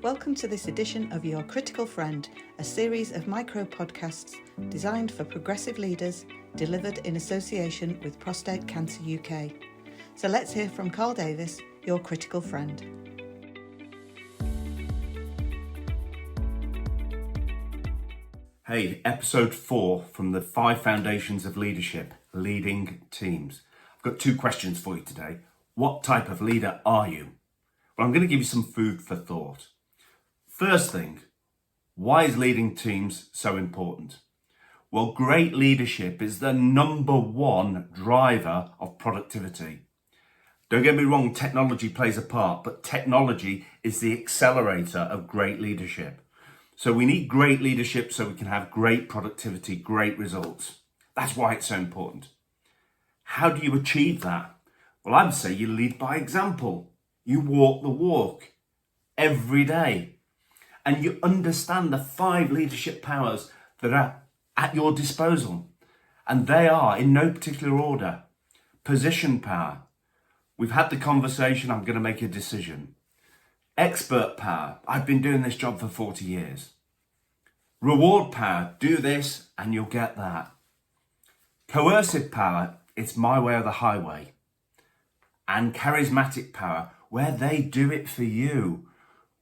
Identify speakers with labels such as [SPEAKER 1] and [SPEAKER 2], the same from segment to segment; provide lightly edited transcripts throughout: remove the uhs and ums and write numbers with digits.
[SPEAKER 1] Welcome to this edition of Your Critical Friend, a series of micro podcasts designed for progressive leaders, delivered in association with Prostate Cancer UK. So let's hear from Carl Davis, your critical friend.
[SPEAKER 2] Hey, episode 4 from the 5 Foundations of Leadership, Leading Teams. I've got 2 questions for you today. What type of leader are you? Well, I'm going to give you some food for thought. First thing, why is leading teams so important? Well, great leadership is the number 1 driver of productivity. Don't get me wrong, technology plays a part, but technology is the accelerator of great leadership. So we need great leadership so we can have great productivity, great results. That's why it's so important. How do you achieve that? Well, I'd say you lead by example. You walk the walk every day. And you understand the 5 leadership powers that are at your disposal. And they are, in no particular order, position power. We've had the conversation, I'm going to make a decision. Expert power, I've been doing this job for 40 years. Reward power, do this and you'll get that. Coercive power, it's my way or the highway. And charismatic power, where they do it for you.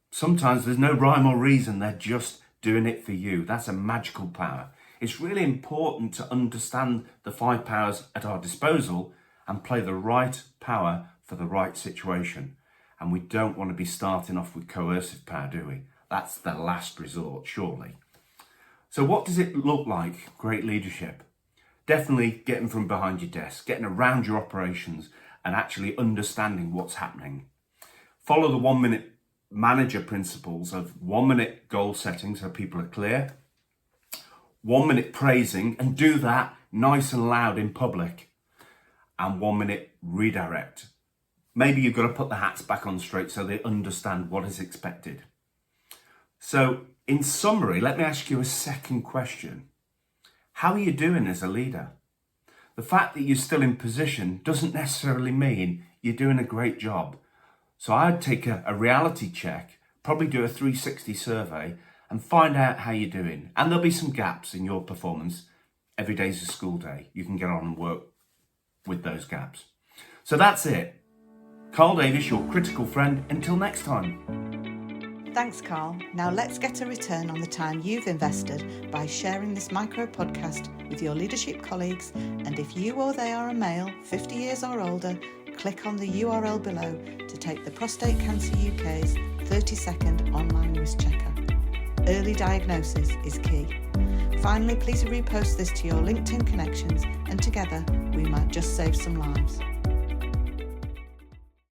[SPEAKER 2] Sometimes there's no rhyme or reason, they're just doing it for you. That's a magical power. It's really important to understand the 5 powers at our disposal and play the right power for the right situation. And we don't want to be starting off with coercive power, do we? That's the last resort, surely. So what does it look like, great leadership? Definitely getting from behind your desk, getting around your operations and actually understanding what's happening. Follow the 1-minute manager principles of 1-minute goal setting so people are clear, 1-minute praising, and do that nice and loud in public, and 1-minute redirect. Maybe you've got to put the hats back on straight so they understand what is expected. So in summary, let me ask you a second question. How are you doing as a leader? The fact that you're still in position doesn't necessarily mean you're doing a great job. So I'd take a reality check, probably do a 360 survey and find out how you're doing. And there'll be some gaps in your performance. Every day's a school day. You can get on and work with those gaps. So that's it. Carl Davis, your critical friend. Until next time.
[SPEAKER 1] Thanks, Carl. Now let's get a return on the time you've invested by sharing this micro podcast with your leadership colleagues. And if you or they are a male, 50 years or older, click on the URL below to take the Prostate Cancer UK's 30-second online risk checker. Early diagnosis is key. Finally, please repost this to your LinkedIn connections and together we might just save some lives.